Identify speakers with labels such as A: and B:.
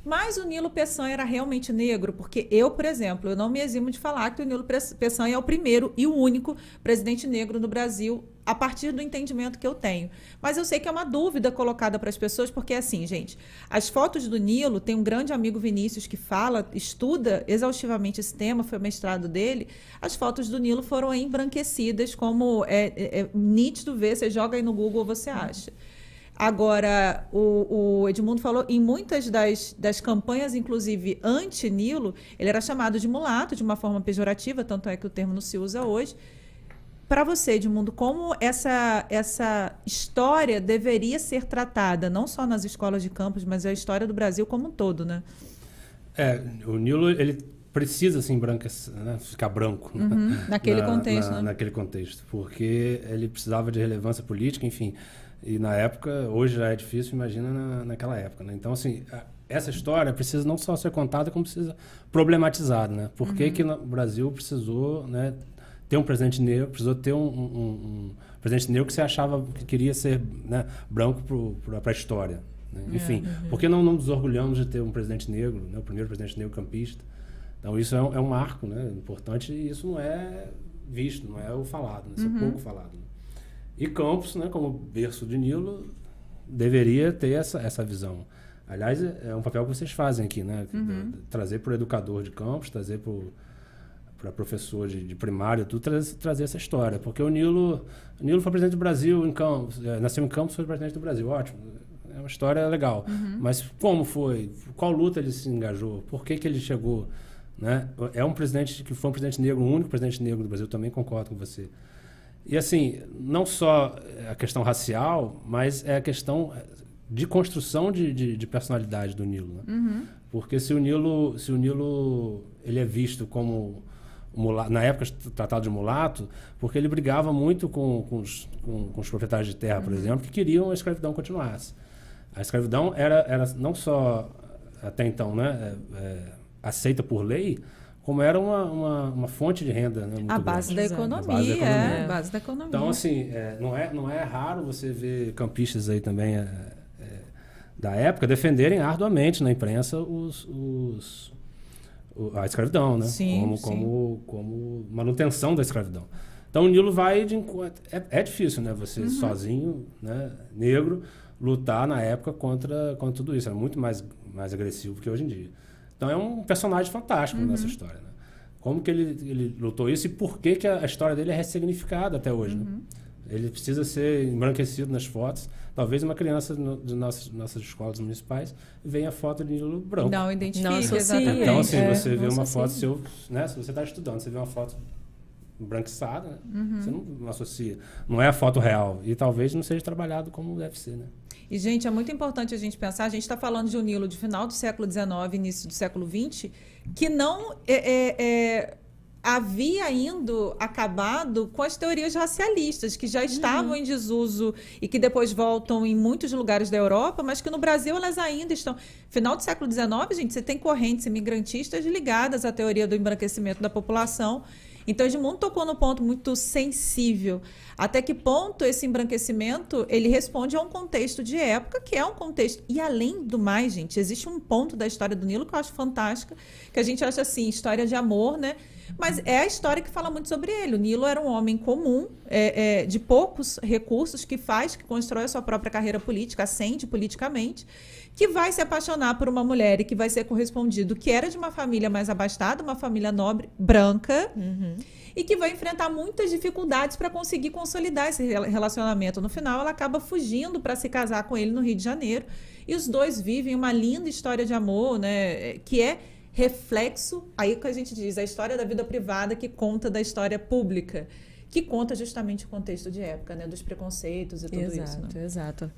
A: Mas o Nilo Peçanha era realmente negro, porque eu, por exemplo, eu não me eximo de falar que o Nilo Peçanha é o primeiro e o único presidente negro no Brasil, a partir do entendimento que eu tenho. Mas eu sei que é uma dúvida colocada para as pessoas, porque assim, gente, as fotos do Nilo, tem um grande amigo Vinícius que fala, estuda exaustivamente esse tema, foi o mestrado dele, as fotos do Nilo foram embranquecidas, como é nítido ver, você joga aí no Google, você acha. Agora, o Edmundo falou, em muitas das campanhas, inclusive anti-Nilo, ele era chamado de mulato, de uma forma pejorativa, tanto é que o termo não se usa hoje. Para você, Edmundo, como essa história deveria ser tratada, não só nas escolas de campus, mas a história do Brasil como um todo, né?
B: O Nilo, ele precisa assim, né, ficar branco,
A: Naquele contexto, né?
B: Naquele contexto, porque ele precisava de relevância política, enfim. E na época, hoje já é difícil, imagina naquela época, né? Então, assim, essa história precisa não só ser contada, como precisa problematizada, né? Por que que o Brasil precisou, né, ter um presidente negro, precisou ter um presidente negro que você achava que queria ser, né, branco para a história, né? Enfim, por que não nos orgulhamos de ter um presidente negro, né, o primeiro presidente negro campista? Então, isso é um marco, né, importante, e isso não é visto, não é o falado, né? Isso é pouco falado, né? E Campos, né, como berço de Nilo, deveria ter essa visão. Aliás, é um papel que vocês fazem aqui, né? Trazer para o educador de Campos, trazer para professor de primário, tudo, trazer essa história. Porque o Nilo foi presidente do Brasil em Campos, nasceu em Campos, foi presidente do Brasil, ótimo. É uma história legal. Mas como foi? Qual luta ele se engajou? Por que ele chegou? Né? É um presidente que foi um presidente negro, o único presidente negro do Brasil, também concordo com você. E assim, não só a questão racial, mas é a questão de construção de personalidade do Nilo, né? Porque se o Nilo ele é visto como na época tratado de mulato, porque ele brigava muito com os proprietários de terra, por exemplo, que queriam a escravidão continuasse. A escravidão era não só até então, né, aceita por lei, como era uma fonte de renda, né, muito
A: a base da
B: grande.
A: economia, a base da economia.
B: Então, assim, não é raro você ver campistas aí também da época defenderem arduamente na imprensa a escravidão, né?
A: Sim,
B: como manutenção da escravidão. Então, o Nilo vai de encontro. É difícil, né? Você sozinho, né, negro, lutar na época contra tudo isso. É muito mais agressivo que hoje em dia. Então é um personagem fantástico nessa história, né? Como que ele lutou isso e por que a história dele é ressignificada até hoje, né? Ele precisa ser embranquecido nas fotos. Talvez uma criança de nossas escolas municipais venha a foto de Nilo branco.
A: Não identifica,
C: exatamente.
B: Então, assim, você vê uma foto, né? Se você está estudando, você vê uma foto embranquiçada, você não associa. Não é a foto real. E talvez não seja trabalhado como deve ser, né?
A: E, gente, é muito importante a gente pensar, a gente está falando de um Nilo de final do século XIX, início do século XX, que não havia ainda acabado com as teorias racialistas, que já estavam em desuso e que depois voltam em muitos lugares da Europa, mas que no Brasil elas ainda estão. Final do século XIX, gente, você tem correntes imigrantistas ligadas à teoria do embranquecimento da população. Então, Edmundo tocou num ponto muito sensível. Até que ponto esse embranquecimento ele responde a um contexto de época, que é um contexto... E, além do mais, gente, existe um ponto da história do Nilo que eu acho fantástica, que a gente acha assim, história de amor, né? Mas é a história que fala muito sobre ele. O Nilo era um homem comum, de poucos recursos, que constrói a sua própria carreira política, ascende politicamente, que vai se apaixonar por uma mulher e que vai ser correspondido, que era de uma família mais abastada, uma família nobre, branca, e que vai enfrentar muitas dificuldades para conseguir consolidar esse relacionamento. No final, ela acaba fugindo para se casar com ele no Rio de Janeiro, e os dois vivem uma linda história de amor, né, que é reflexo, aí que a gente diz, a história da vida privada que conta da história pública, que conta justamente o contexto de época, né, dos preconceitos e tudo isso.
C: Exato, exato.